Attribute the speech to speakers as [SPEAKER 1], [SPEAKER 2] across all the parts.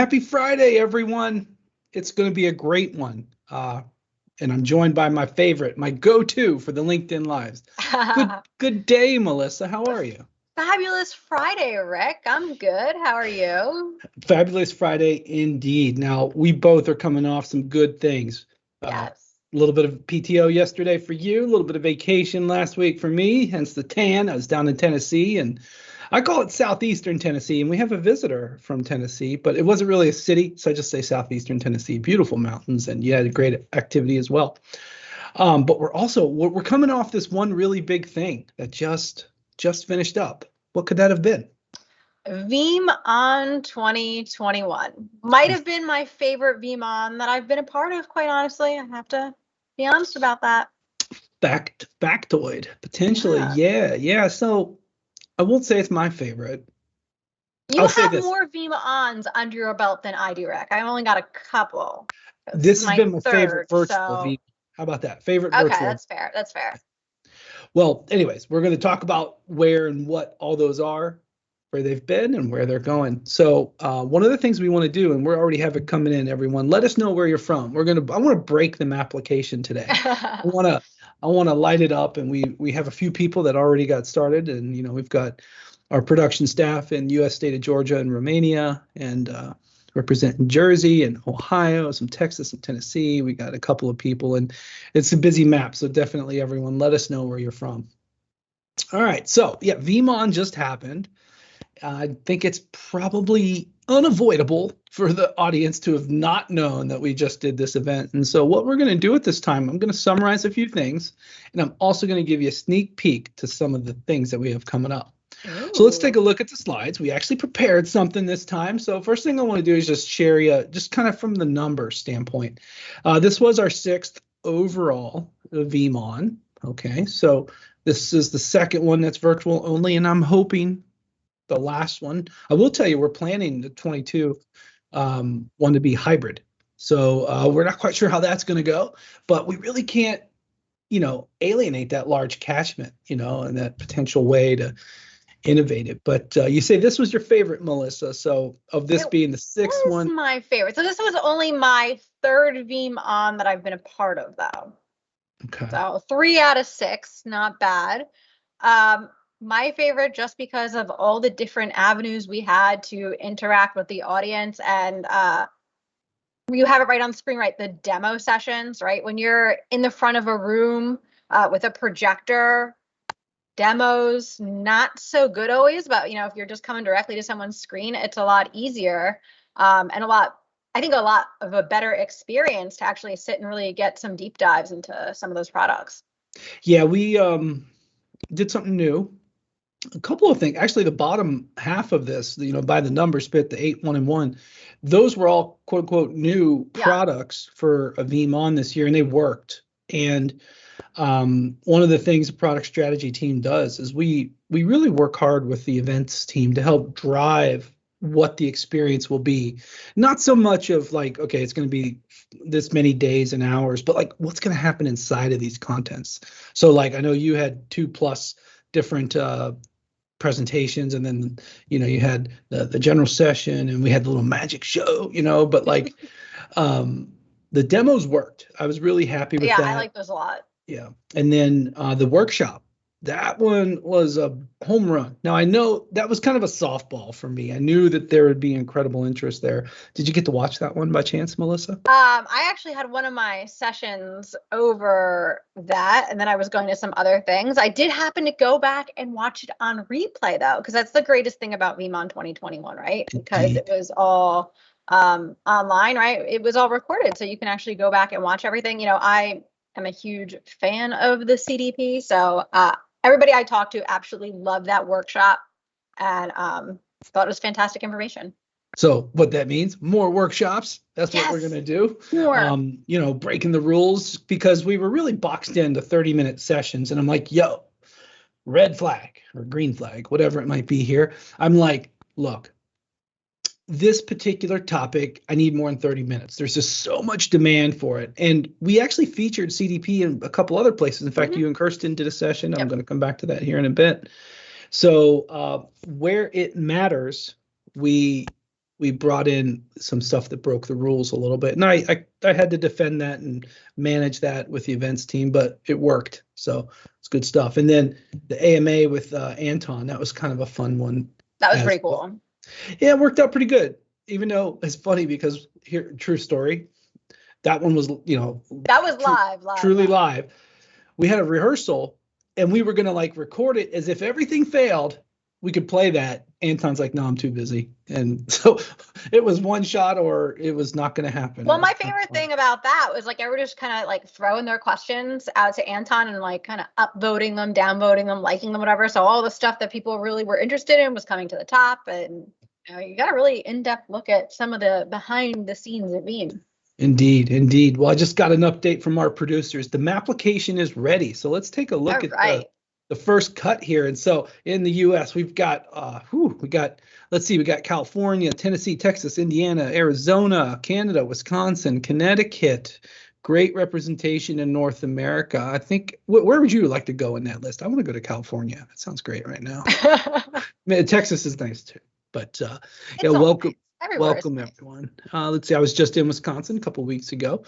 [SPEAKER 1] Happy Friday, everyone. It's going to be a great one. And I'm joined by my favorite, my go-to for the LinkedIn Lives. Good day, Melissa. How are you?
[SPEAKER 2] Fabulous Friday, Rick. I'm good. How are you?
[SPEAKER 1] Fabulous Friday indeed. Now, we both are coming off some good things.
[SPEAKER 2] Yes.
[SPEAKER 1] A little bit of PTO yesterday for you, a little bit of vacation last week for me, hence the tan. I was down in Tennessee, and I call it southeastern Tennessee, and we have a visitor from Tennessee, but it wasn't really a city, so I just say southeastern Tennessee. Beautiful mountains, and you had a great activity as well. But we're coming off this one really big thing that just finished up. What could that have been?
[SPEAKER 2] VeeamON 2021 might have been my favorite VeeamON that I've been a part of, quite honestly. I have to be honest about that.
[SPEAKER 1] Factoid, potentially. Yeah. So I won't say it's my favorite.
[SPEAKER 2] You have more VeeamONs under your belt than I do, Rick. I only got a couple.
[SPEAKER 1] This has been my favorite virtual Veeam. How about that? Favorite virtual.
[SPEAKER 2] Okay, that's fair.
[SPEAKER 1] Well, anyways, we're going to talk about where and what all those are, where they've been and where they're going. So one of the things we want to do, and we already have it coming in, everyone, let us know where you're from. I want to break them application today. I want to light it up, and we have a few people that already got started, and we've got our production staff in U.S. state of Georgia and Romania, and representing Jersey and Ohio, some Texas and Tennessee. We got a couple of people, and it's a busy map. So definitely, everyone, let us know where you're from. All right. So yeah, VeeamON just happened. I think it's probably unavoidable for the audience to have not known that we just did this event. And so what we're going to do at this time, I'm going to summarize a few things, and I'm also going to give you a sneak peek to some of the things that we have coming up. Ooh. So let's take a look at the slides. We actually prepared something this time. So first thing I want to do is just share you, just kind of from the number standpoint. This was our 6th overall VeeamON. Okay, so this is the second one that's virtual only, and I'm hoping the last one. I will tell you, we're planning the 22 one to be hybrid. So we're not quite sure how that's going to go, but we really can't, alienate that large catchment, and that potential way to innovate it. But you say this was your favorite, Melissa. So of this being the 6th one.
[SPEAKER 2] This is my favorite. So this was only my 3rd VeeamON that I've been a part of, though.
[SPEAKER 1] Okay.
[SPEAKER 2] So 3 out of 6, not bad. My favorite just because of all the different avenues we had to interact with the audience, and you have it right on the screen, right? The demo sessions, right? When you're in the front of a room with a projector, demos, not so good always, but if you're just coming directly to someone's screen, it's a lot easier and a lot of a better experience to actually sit and really get some deep dives into some of those products.
[SPEAKER 1] Yeah, we did something new. A couple of things. Actually, the bottom half of this, by the numbers bit, the 8, 1, and 1, those were all quote unquote new products for a VeeamON this year, and they worked. And one of the things the product strategy team does is we really work hard with the events team to help drive what the experience will be. Not so much of like, okay, it's going to be this many days and hours, but like what's going to happen inside of these contents. So like, I know you had 2+ different presentations, and then you had the general session, and we had the little magic show, but like the demos worked. I was really happy with that.
[SPEAKER 2] I like those a lot.
[SPEAKER 1] Yeah. And then the workshop, that one was a home run. Now I know that was kind of a softball for me. I knew that there would be incredible interest there. Did you get to watch that one by chance, Melissa?
[SPEAKER 2] I actually had one of my sessions over that, and then I was going to some other things. I did happen to go back and watch it on replay, though, because that's the greatest thing about VeeamON 2021, right? Because it was all online, right? It was all recorded, so you can actually go back and watch everything. I am a huge fan of the CDP, so everybody I talked to absolutely loved that workshop and thought it was fantastic information.
[SPEAKER 1] So what that means, more workshops. That's what we're going to do.
[SPEAKER 2] More.
[SPEAKER 1] Breaking the rules, because we were really boxed into 30-minute sessions. And I'm like, yo, red flag or green flag, whatever it might be here. I'm like, look, this particular topic, I need more than 30 minutes. There's just so much demand for it. And we actually featured CDP in a couple other places. In fact, you and Kirsten did a session. I'm going to come back to that here in a bit. So where it matters, we we brought in some stuff that broke the rules a little bit. And I had to defend that and manage that with the events team, but it worked. So it's good stuff. And then the AMA with Anton, that was kind of a fun one.
[SPEAKER 2] That was pretty cool.
[SPEAKER 1] Well. Yeah, it worked out pretty good. Even though it's funny because here, true story, that one was,
[SPEAKER 2] that was live,
[SPEAKER 1] truly live. We had a rehearsal and we were going to like record it as if everything failed. We could play that. Anton's like, no, I'm too busy. And so it was one shot or it was not going to happen.
[SPEAKER 2] Well, my favorite thing about that was like everyone just kind of like throwing their questions out to Anton and like kind of upvoting them, downvoting them, liking them, whatever. So all the stuff that people really were interested in was coming to the top. And you got a really in-depth look at some of the behind the scenes at Veeam.
[SPEAKER 1] Indeed. Well, I just got an update from our producers. The application is ready. So let's take a look at the first cut here. And so in the US, we've got, we got California, Tennessee, Texas, Indiana, Arizona, Canada, Wisconsin, Connecticut. Great representation in North America. I think, where would you like to go in that list? I want to go to California. That sounds great right now. Texas is nice too. But welcome. Welcome everyone. Let's see. I was just in Wisconsin a couple weeks ago,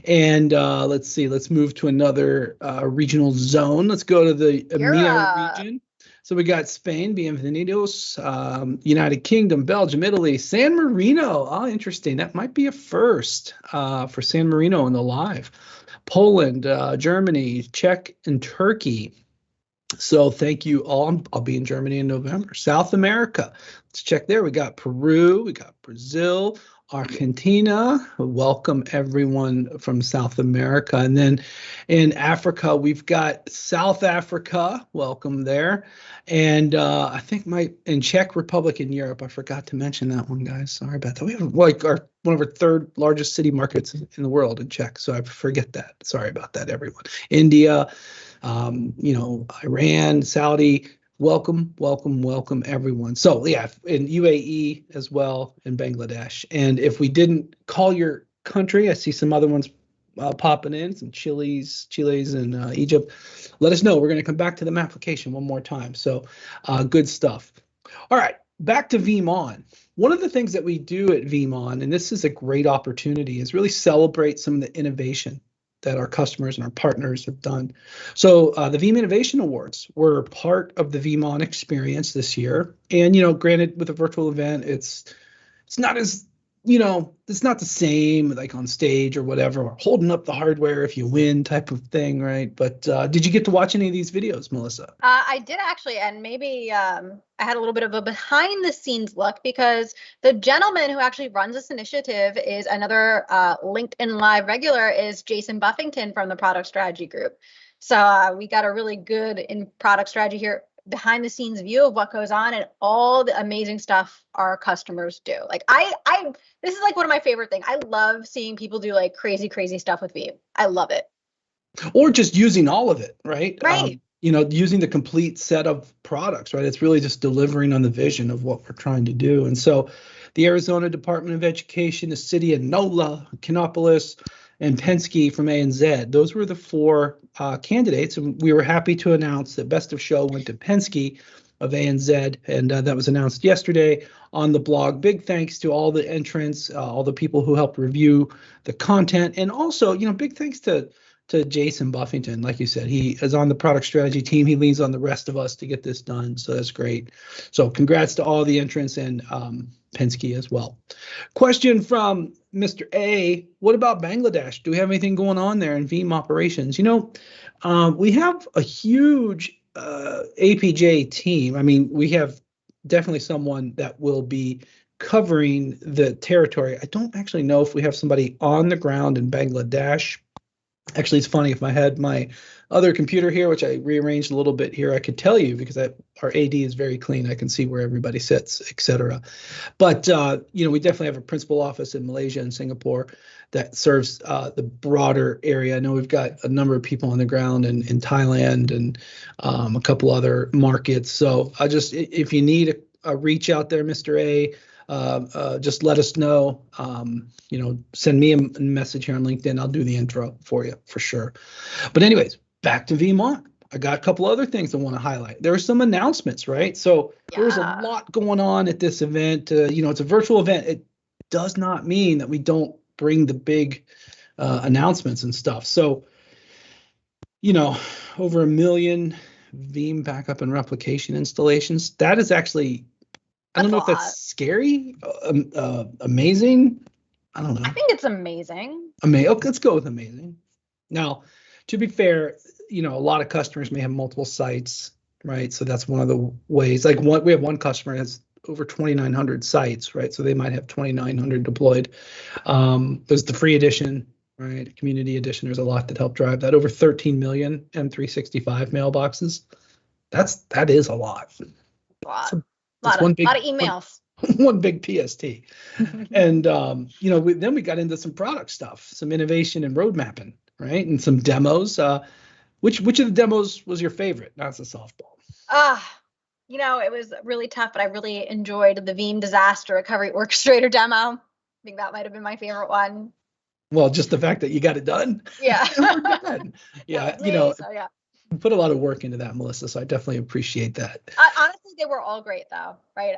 [SPEAKER 1] and let's move to another regional zone. Let's go to the EMEA region. So we got Spain, bienvenidos, United Kingdom, Belgium, Italy, San Marino. Oh, interesting. That might be a first for San Marino in the live. Poland, Germany, Czech, and Turkey. So thank you all. I'll be in Germany in November. South America. Let's check there. We got Peru. We got Brazil, Argentina. Welcome everyone from South America. And then in Africa, we've got South Africa. Welcome there. And I think in Czech Republic in Europe, I forgot to mention that one, guys. Sorry about that. We have one of our third largest city markets in the world in Czech. So I forget that. Sorry about that, everyone. India. Iran, Saudi, welcome everyone. So yeah, in UAE as well, in Bangladesh. And if we didn't call your country, I see some other ones popping in, some Chile's and Egypt. Let us know. We're going to come back to the application one more time. So good stuff. All right, back to VeeamON. One of the things that we do at VeeamON, and this is a great opportunity, is really celebrate some of the innovation that our customers and our partners have done. So the Veeam Innovation Awards were part of the VeeamON experience this year. And, granted, with a virtual event, it's not as, it's not the same like on stage or whatever, or holding up the hardware if you win type of thing, right? But did you get to watch any of these videos, Melissa?
[SPEAKER 2] I did actually, and maybe I had a little bit of a behind the scenes look because the gentleman who actually runs this initiative is another LinkedIn Live regular, is Jason Buffington from the Product Strategy Group. So we got a really good in product strategy here, behind the scenes view of what goes on and all the amazing stuff our customers do. Like this is like one of my favorite things. I love seeing people do like crazy stuff with Veeam. I love it.
[SPEAKER 1] Or just using all of it, right?
[SPEAKER 2] Right.
[SPEAKER 1] Using the complete set of products, right? It's really just delivering on the vision of what we're trying to do. And so the Arizona Department of Education, the city of NOLA, Kannapolis, and Penske from ANZ. Those were the four candidates, and we were happy to announce that Best of Show went to Penske of ANZ, and that was announced yesterday on the blog. Big thanks to all the entrants, all the people who helped review the content, and also, big thanks to Jason Buffington. Like you said, he is on the product strategy team. He leans on the rest of us to get this done, so that's great. So congrats to all the entrants and Penske as well. Question from Mr. A, what about Bangladesh? Do we have anything going on there in Veeam operations? We have a huge APJ team. I mean, we have definitely someone that will be covering the territory. I don't actually know if we have somebody on the ground in Bangladesh. Actually, it's funny, if I had my other computer here, which I rearranged a little bit here, I could tell you because our AD is very clean. I can see where everybody sits, etc. But, we definitely have a principal office in Malaysia and Singapore that serves the broader area. I know we've got a number of people on the ground in Thailand and a couple other markets. So if you need a reach out there, Mr. A, just let us know. Send me a message here on LinkedIn. I'll do the intro for you for sure. But anyways, back to VeeamON. I got a couple other things I want to highlight. There were some announcements, right? So there was a
[SPEAKER 2] Yeah.
[SPEAKER 1] lot going on at this event. It's a virtual event. It does not mean that we don't bring the big announcements and stuff. So, over 1 million Veeam backup and replication installations. That is actually, I don't
[SPEAKER 2] That's a
[SPEAKER 1] know if
[SPEAKER 2] lot.
[SPEAKER 1] that's scary, amazing. I don't know.
[SPEAKER 2] I think it's amazing.
[SPEAKER 1] Okay, let's go with amazing. Now, to be fair, a lot of customers may have multiple sites, right? So that's one of the ways. Like we have one customer that has over 2,900 sites, right? So they might have 2,900 deployed. There's the free edition, right? Community edition. There's a lot that help drive that. Over 13 million M365 mailboxes. That is a lot.
[SPEAKER 2] A lot.
[SPEAKER 1] That's
[SPEAKER 2] lot of emails.
[SPEAKER 1] One big PST. And then we got into some product stuff, some innovation and road mapping, right? And some demos. Which of the demos was your favorite? That's a softball.
[SPEAKER 2] It was really tough, but I really enjoyed the Veeam Disaster Recovery Orchestrator demo. I think that might have been my favorite one.
[SPEAKER 1] Well, just the fact that you got it done.
[SPEAKER 2] Yeah.
[SPEAKER 1] Yeah,
[SPEAKER 2] yeah.
[SPEAKER 1] You put a lot of work into that, Melissa, so I definitely appreciate that.
[SPEAKER 2] Honestly, they were all great though, right?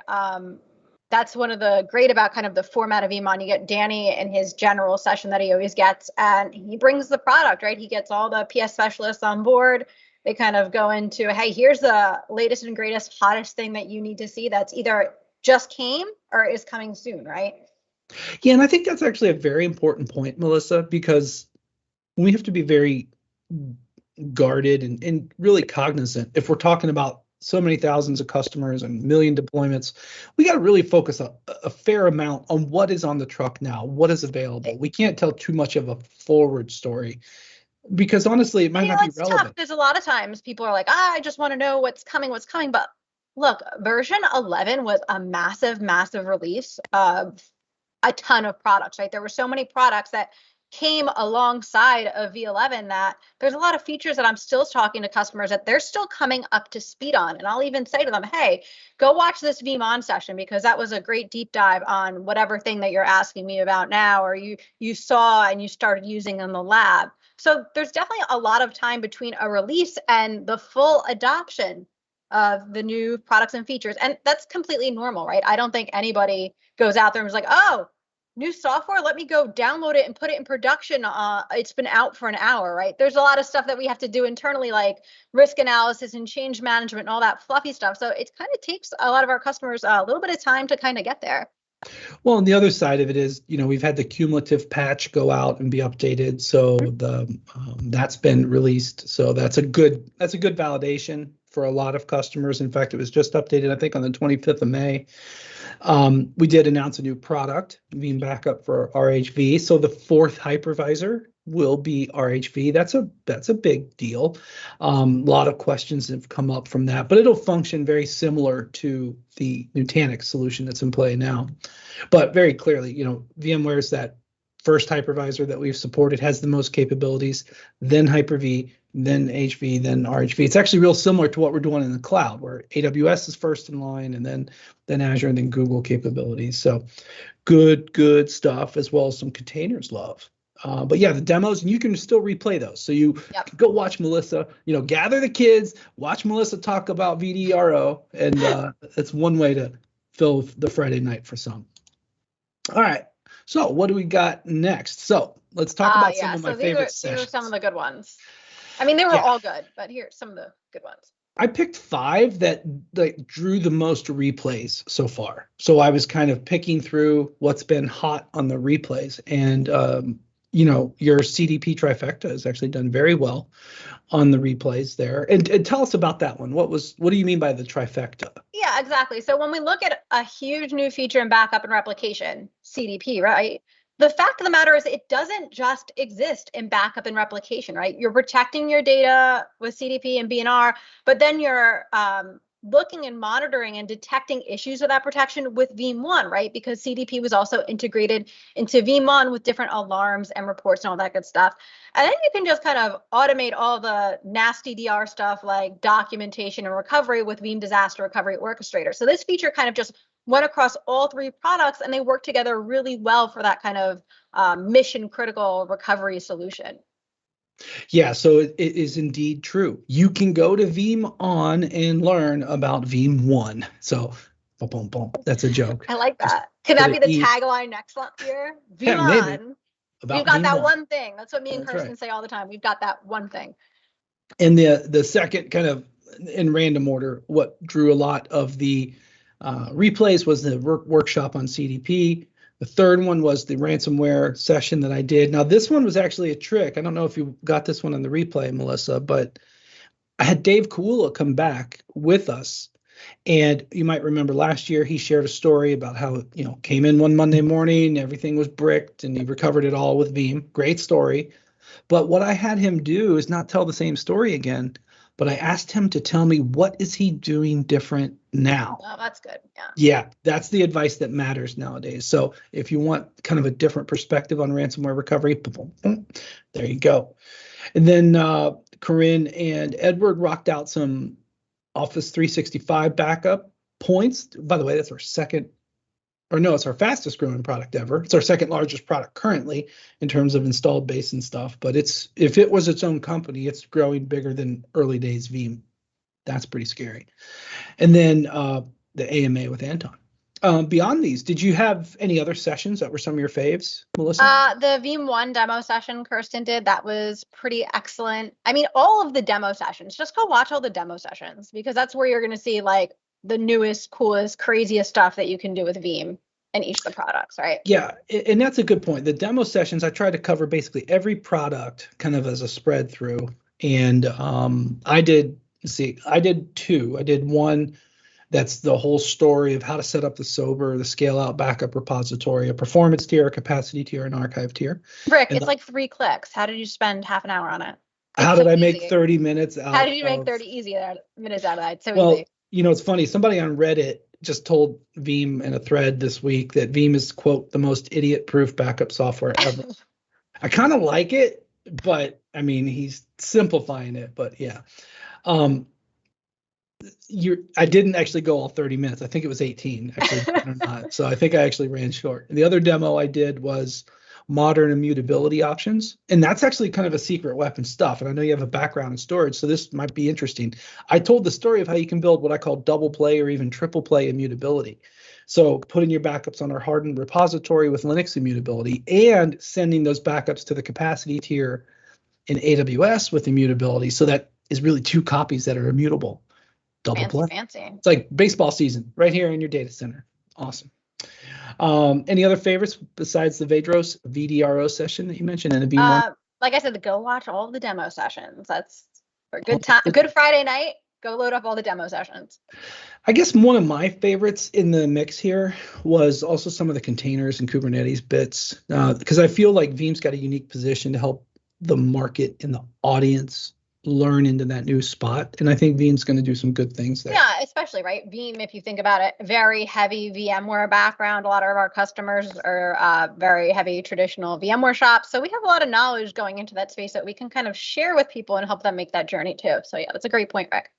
[SPEAKER 2] That's one of the great about kind of the format of VeeamON. You get Danny in his general session that he always gets, and he brings the product, right? He gets all the PS specialists on board. They kind of go into, hey, here's the latest and greatest, hottest thing that you need to see that's either just came or is coming soon, right?
[SPEAKER 1] Yeah, and I think that's actually a very important point, Melissa, because we have to be very guarded and really cognizant. If we're talking about so many thousands of customers and million deployments, we got to really focus a fair amount on what is on the truck now, what is available. We can't tell too much of a forward story because honestly, it might not be relevant.
[SPEAKER 2] Tough. There's a lot of times people are like, I just want to know what's coming. But look, version 11 was a massive, massive release of a ton of products, right? There were so many products that came alongside of V11 that there's a lot of features that I'm still talking to customers that they're still coming up to speed on. And I'll even say to them, hey, go watch this VeeamON session because that was a great deep dive on whatever thing that you're asking me about now, or you saw and you started using in the lab. So there's definitely a lot of time between a release and the full adoption of the new products and features. And that's completely normal, right? I don't think anybody goes out there and is like, oh, new software, let me go download it and put it in production. It's been out for an hour, right? There's a lot of stuff that we have to do internally, like risk analysis and change management and all that fluffy stuff. So it kind of takes a lot of our customers a little bit of time to kind of get there.
[SPEAKER 1] Well, and the other side of it is, we've had the cumulative patch go out and be updated. So that's been released. So that's a good validation for a lot of customers. In fact, it was just updated, I think, on the 25th of May. We did announce a new product, Veeam Backup for RHV. So the fourth hypervisor will be RHV. That's a big deal. A lot of questions have come up from that, but it'll function very similar to the Nutanix solution that's in play now. But very clearly, VMware's that first hypervisor that we've supported has the most capabilities, then Hyper-V, then HV, then RHV. It's actually real similar to what we're doing in the cloud, where AWS is first in line, and then Azure, and then Google capabilities. So good stuff, as well as some containers love. But yeah, the demos, and you can still replay those. So you can go watch Melissa, gather the kids, watch Melissa talk about VDRO, and it's one way to fill the Friday night for some. All right. So what do we got next? So let's talk about some of my favorite sessions.
[SPEAKER 2] These are some of the good ones. I mean, they were all good, but here's some of the good ones.
[SPEAKER 1] I picked 5 that drew the most replays so far. So I was kind of picking through what's been hot on the replays. And, your CDP trifecta has actually done very well on the replays there. And tell us about that one. What do you mean by the trifecta?
[SPEAKER 2] Yeah, exactly. So when we look at a huge new feature in backup and replication, CDP, right? The fact of the matter is it doesn't just exist in backup and replication, right? You're protecting your data with CDP and BNR, but then you're looking and monitoring and detecting issues with that protection with Veeam, right? Because CDP was also integrated into Veeam with different alarms and reports and all that good stuff. And then you can just kind of automate all the nasty DR stuff like documentation and recovery with Veeam Disaster Recovery Orchestrator. So this feature kind of just went across all 3 products, and they work together really well for that kind of mission critical recovery solution.
[SPEAKER 1] Yeah, so it is indeed true. You can go to Veeam On and learn about Veeam 1. So, boom, boom, boom. That's a joke.
[SPEAKER 2] I like
[SPEAKER 1] Just
[SPEAKER 2] that. Can
[SPEAKER 1] put
[SPEAKER 2] that
[SPEAKER 1] an
[SPEAKER 2] be the
[SPEAKER 1] E.
[SPEAKER 2] tagline next year?
[SPEAKER 1] Yeah, maybe.
[SPEAKER 2] Veeam. We've
[SPEAKER 1] About
[SPEAKER 2] got
[SPEAKER 1] Veeam
[SPEAKER 2] that
[SPEAKER 1] 1.
[SPEAKER 2] one thing. That's what me and
[SPEAKER 1] That's
[SPEAKER 2] Kirsten
[SPEAKER 1] right.
[SPEAKER 2] say all the time. We've got that one thing.
[SPEAKER 1] And the second kind of in random order, what drew a lot of the replays was the workshop on CDP. The third one was the ransomware session that I did. Now, this one was actually a trick. I don't know if you got this one on the replay, Melissa, but I had Dave Kawula come back with us. And you might remember last year he shared a story about how, came in one Monday morning, everything was bricked, and he recovered it all with Veeam. Great story. But what I had him do is not tell the same story again, but I asked him to tell me what is he doing different now.
[SPEAKER 2] Oh, that's good. Yeah.
[SPEAKER 1] Yeah, that's the advice that matters nowadays. So if you want kind of a different perspective on ransomware recovery, boom, boom, there you go. And then Corinne and Edward rocked out some Office 365 backup points. By the way, that's our it's our fastest growing product ever. It's our second largest product currently in terms of installed base and stuff. But if it was its own company, it's growing bigger than early days Veeam. That's pretty scary. And then the AMA with Anton. Beyond these, did you have any other sessions that were some of your faves, Melissa?
[SPEAKER 2] The Veeam 1 demo session Kirsten did, that was pretty excellent. I mean, all of the demo sessions, just go watch all the demo sessions because that's where you're going to see like the newest, coolest, craziest stuff that you can do with Veeam and each of the products, right?
[SPEAKER 1] Yeah, and that's a good point. The demo sessions, I try to cover basically every product kind of as a spread through. And I did two. I did one that's the whole story of how to set up the SOBR, the scale out backup repository, a performance tier, a capacity tier, an archive tier.
[SPEAKER 2] Rick, it's like 3 clicks. How did you spend half an hour on it?
[SPEAKER 1] How did I make 30 minutes out?
[SPEAKER 2] How did you make 30 minutes out of that? It's so
[SPEAKER 1] well,
[SPEAKER 2] easy.
[SPEAKER 1] It's funny. Somebody on Reddit just told Veeam in a thread this week that Veeam is, quote, the most idiot-proof backup software ever. I kind of like it, but I mean, he's simplifying it. But yeah, I didn't actually go all 30 minutes. I think it was 18, actually, or not. So I think I actually ran short. And the other demo I did was modern immutability options. And that's actually kind of a secret weapon stuff. And I know you have a background in storage, so this might be interesting. I told the story of how you can build what I call double play or even triple play immutability. So putting your backups on our hardened repository with Linux immutability and sending those backups to the capacity tier in AWS with immutability. So that is really 2 copies that are immutable. Double play.
[SPEAKER 2] Fancy.
[SPEAKER 1] It's like baseball season right here in your data center. Awesome. Any other favorites besides the Vedros VDRO session that you mentioned and the Veeam one?
[SPEAKER 2] Like I said, go watch all the demo sessions. That's for a good time. A good Friday night. Go load up all the demo sessions.
[SPEAKER 1] I guess one of my favorites in the mix here was also some of the containers and Kubernetes bits, because I feel like Veeam's got a unique position to help the market and the audience learn into that new spot. And I think Veeam's going to do some good things there.
[SPEAKER 2] Yeah, especially, right? Veeam, if you think about it, very heavy VMware background. A lot of our customers are very heavy traditional VMware shops. So we have a lot of knowledge going into that space that we can kind of share with people and help them make that journey too. So yeah, that's a great point, Rick.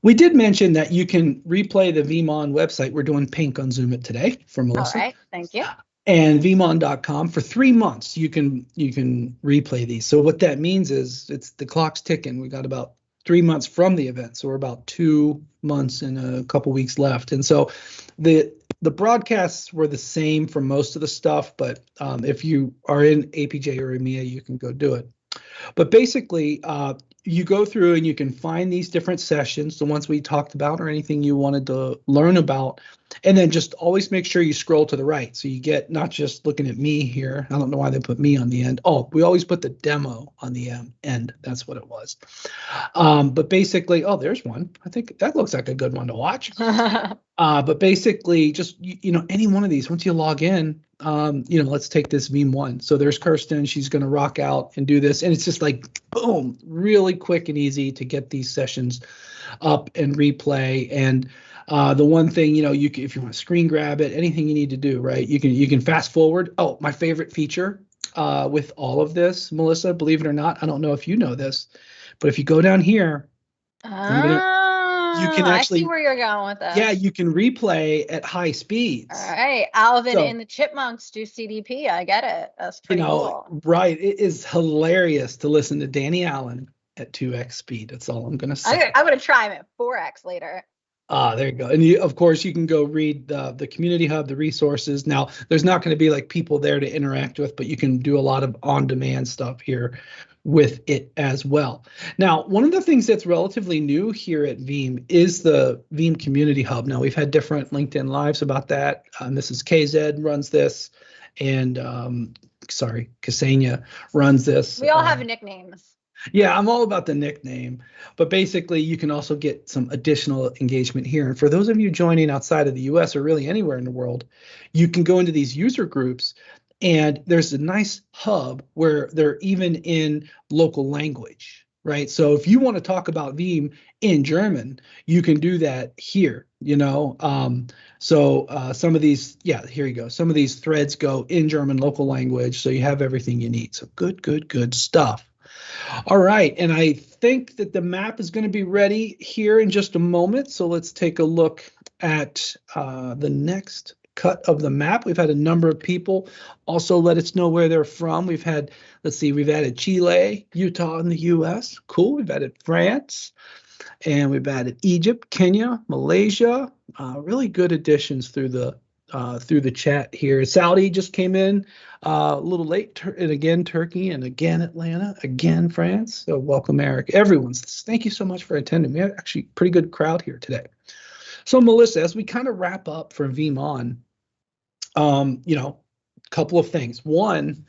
[SPEAKER 1] We did mention that you can replay the Veeam On website. We're doing Pink on Zoom It today for Melissa.
[SPEAKER 2] All right, thank you.
[SPEAKER 1] And veeamon.com for 3 months you can replay these. So what that means is it's the clock's ticking. We got about 3 months from the event, so we're about 2 months and a couple weeks left. And so the broadcasts were the same for most of the stuff, but if you are in APJ or EMEA, you can go do it. But basically, you go through and you can find these different sessions, the ones we talked about or anything you wanted to learn about, and then just always make sure you scroll to the right. So you get not just looking at me here. I don't know why they put me on the end. Oh, we always put the demo on the end. That's what it was. But basically, there's one. I think that looks like a good one to watch. But basically, just, any one of these, once you log in, let's take this Veeam 1. So there's Kirsten. She's going to rock out and do this. And it's just like, boom, really quick and easy to get these sessions up and replay. And the one thing, if you want to screen grab it, anything you need to do, right? You can fast forward. Oh, my favorite feature with all of this, Melissa, believe it or not, I don't know if you know this, but if you go down here, you can
[SPEAKER 2] I see
[SPEAKER 1] actually,
[SPEAKER 2] where you're going with this.
[SPEAKER 1] yeah, you can replay at high speeds.
[SPEAKER 2] All right. Alvin
[SPEAKER 1] So,
[SPEAKER 2] and the Chipmunks do CDP. I get it. That's
[SPEAKER 1] you
[SPEAKER 2] pretty
[SPEAKER 1] know,
[SPEAKER 2] cool.
[SPEAKER 1] right. It is hilarious to listen to Danny Allen at 2x speed. That's all I'm going to say.
[SPEAKER 2] I'm going to try him at 4x later.
[SPEAKER 1] There you go. And you, of course, you can go read the community hub, the resources. Now, there's not going to be like people there to interact with, but you can do a lot of on-demand stuff here with it as well. Now, one of the things that's relatively new here at Veeam is the Veeam Community Hub. Now, we've had different LinkedIn Lives about that. This is KZ runs this, and Ksenia runs this.
[SPEAKER 2] We all have nicknames.
[SPEAKER 1] Yeah, I'm all about the nickname, but basically you can also get some additional engagement here. And for those of you joining outside of the US or really anywhere in the world, you can go into these user groups and there's a nice hub where they're even in local language, right? So if you want to talk about Veeam in German, you can do that here, some of these, here you go. Some of these threads go in German local language, so you have everything you need. So good stuff. All right, and I think that the map is going to be ready here in just a moment. So let's take a look at the next cut of the map. We've had a number of people also let us know where they're from. We've had, we've added Chile, Utah in the US. Cool. We've added France, and we've added Egypt, Kenya, Malaysia. Really good additions through the chat here. Saudi just came in a little late, and again Turkey, and again Atlanta, again France. So welcome, Eric. Thank you so much for attending. We have actually a pretty good crowd here today. So Melissa, as we kind of wrap up for Veeam On, a couple of things. One,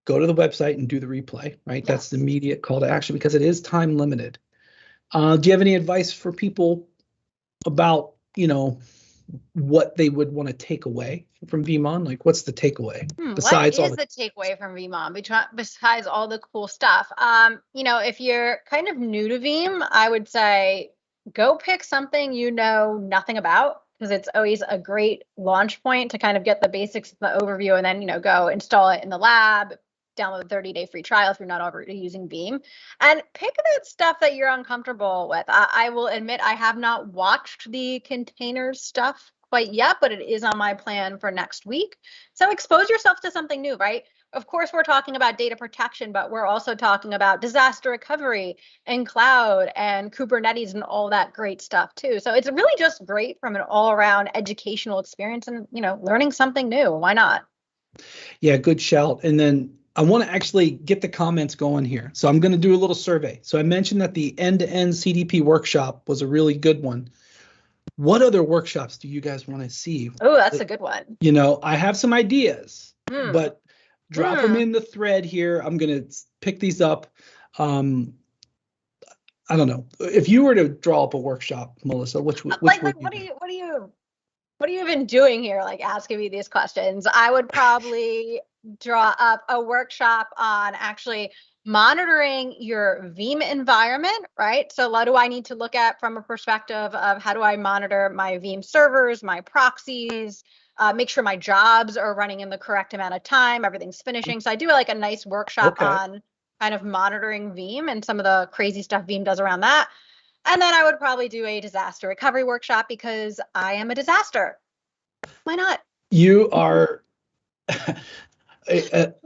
[SPEAKER 1] go to the website and do the replay, right? Yes. That's the immediate call to action because it is time limited. Do you have any advice for people about, what they would want to take away from Veeam On? Like, what's the takeaway?
[SPEAKER 2] Besides what is the takeaway from Veeam On besides all the cool stuff? If you're kind of new to Veeam, I would say go pick something you know nothing about, because it's always a great launch point to kind of get the basics, the overview, and then, go install it in the lab, download a 30-day free trial if you're not already using Veeam, and pick that stuff that you're uncomfortable with. I will admit I have not watched the containers stuff quite yet, but it is on my plan for next week. So expose yourself to something new, right? Of course, we're talking about data protection, but we're also talking about disaster recovery and cloud and Kubernetes and all that great stuff too. So it's really just great from an all-around educational experience and, learning something new. Why not?
[SPEAKER 1] Yeah, good shout. And then I want to actually get the comments going here. So I'm going to do a little survey. So I mentioned that the end-to-end CDP workshop was a really good one. What other workshops do you guys want to see?
[SPEAKER 2] Oh, that's a good one.
[SPEAKER 1] I have some ideas, but drop them in the thread here. I'm going to pick these up. I don't know. If you were to draw up a workshop, Melissa, which what
[SPEAKER 2] are you even doing here? Like asking me these questions. I would probably draw up a workshop on actually monitoring your Veeam environment, right? So what do I need to look at from a perspective of how do I monitor my Veeam servers, my proxies, make sure my jobs are running in the correct amount of time, everything's finishing. So I do like a nice workshop on kind of monitoring Veeam and some of the crazy stuff Veeam does around that. And then I would probably do a disaster recovery workshop because I am a disaster. Why not?
[SPEAKER 1] You are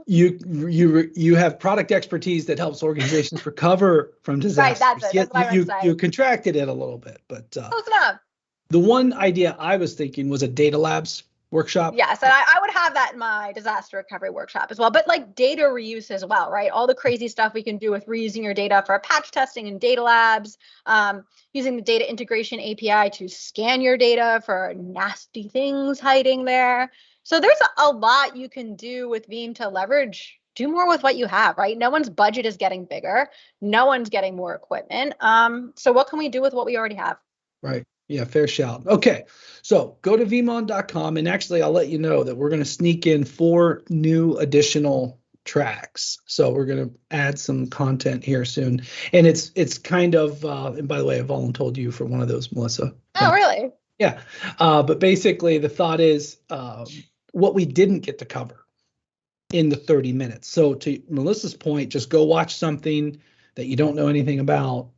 [SPEAKER 1] you have product expertise that helps organizations recover from disasters.
[SPEAKER 2] Right, that's it. That's
[SPEAKER 1] you contracted it a little bit, but
[SPEAKER 2] close enough.
[SPEAKER 1] The one idea I was thinking was a data labs workshop.
[SPEAKER 2] Yes, and I would have that in my disaster recovery workshop as well, but like data reuse as well, right? All the crazy stuff we can do with reusing your data for patch testing and data labs, using the data integration API to scan your data for nasty things hiding there. So there's a lot you can do with Veeam to leverage, do more with what you have, right? No one's budget is getting bigger. No one's getting more equipment. So what can we do with what we already have?
[SPEAKER 1] Right. Yeah, fair shout. Okay, so go to veeamon.com, and actually I'll let you know that we're going to sneak in 4 new additional tracks. So we're going to add some content here soon. And it's kind of, and by the way, I've only told you for one of those, Melissa.
[SPEAKER 2] Oh, really?
[SPEAKER 1] Yeah. But basically the thought is what we didn't get to cover in the 30 minutes. So to Melissa's point, just go watch something that you don't know anything about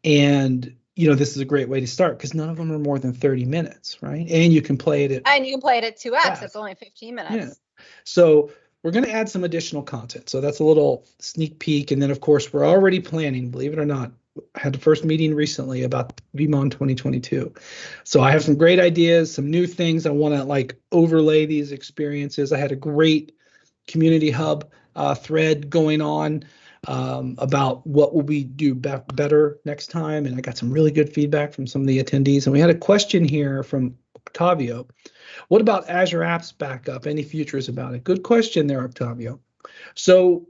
[SPEAKER 1] and this is a great way to start because none of them are more than 30 minutes, right? And you can play it at
[SPEAKER 2] 2x.
[SPEAKER 1] fast.
[SPEAKER 2] It's only 15 minutes.
[SPEAKER 1] Yeah. So we're going to add some additional content. So that's a little sneak peek. And then, of course, we're already planning, believe it or not, I had the first meeting recently about VeeamON 2022. So I have some great ideas, some new things. I want to overlay these experiences. I had a great community hub thread going on about what will we do better next time. And I got some really good feedback from some of the attendees. And we had a question here from Octavio. What about Azure Apps Backup? Any futures about it? Good question there, Octavio. So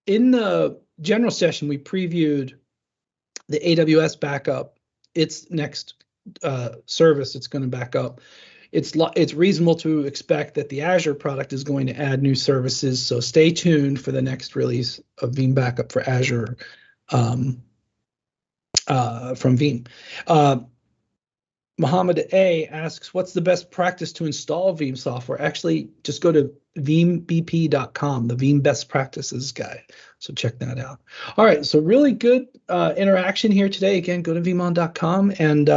[SPEAKER 1] in the general session, we previewed the AWS backup, its next service it's going to back up. It's reasonable to expect that the Azure product is going to add new services. So stay tuned for the next release of Veeam Backup for Azure from Veeam. Muhammad A asks, what's the best practice to install Veeam software? Actually, just go to veeambp.com, the Veeam Best Practices Guide. So check that out. All right, so really good interaction here today. Again, go to veeamon.com. And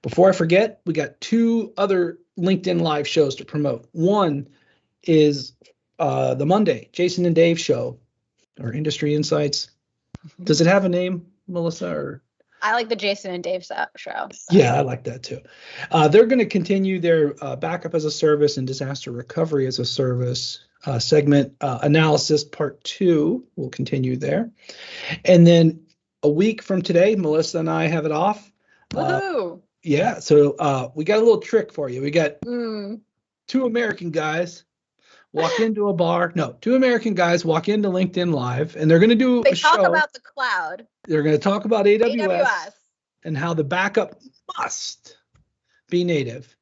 [SPEAKER 1] before I forget, we got 2 other LinkedIn Live shows to promote. One is the Monday, Jason and Dave show, or Industry Insights. Does it have a name, Melissa? Or
[SPEAKER 2] I like the Jason and Dave show.
[SPEAKER 1] Yeah, I like that too. They're going to continue their backup as a service and disaster recovery as a service segment. Analysis part 2 will continue there. And then a week from today, Melissa and I have it off.
[SPEAKER 2] Woohoo!
[SPEAKER 1] Yeah, so we got a little trick for you. We got 2 American guys walk into a bar. No, 2 American guys walk into LinkedIn Live, and they're going to do a show.
[SPEAKER 2] They talk about the cloud.
[SPEAKER 1] They're going to talk about AWS and how the backup must be native.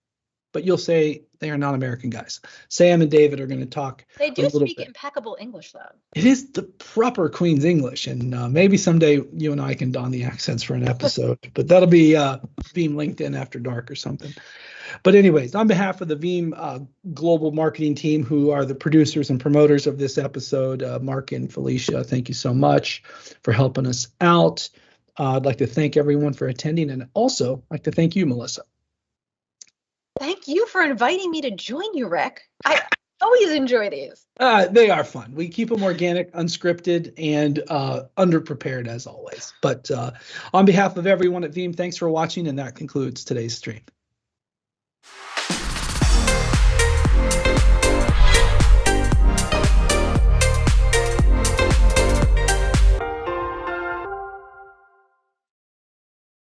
[SPEAKER 1] But you'll say they are not American guys. Sam and David are going to talk.
[SPEAKER 2] They do speak impeccable English, though.
[SPEAKER 1] It is the proper Queen's English, and maybe someday you and I can don the accents for an episode. But that'll be Veeam LinkedIn After Dark or something. But anyways, on behalf of the Veeam global marketing team, who are the producers and promoters of this episode, Mark and Felicia, thank you so much for helping us out. I'd like to thank everyone for attending, and also like to thank you, Melissa.
[SPEAKER 2] Thank you for inviting me to join you, Rick. I always enjoy these.
[SPEAKER 1] They are fun. We keep them organic, unscripted, and underprepared as always. But on behalf of everyone at Veeam, thanks for watching, and that concludes today's stream.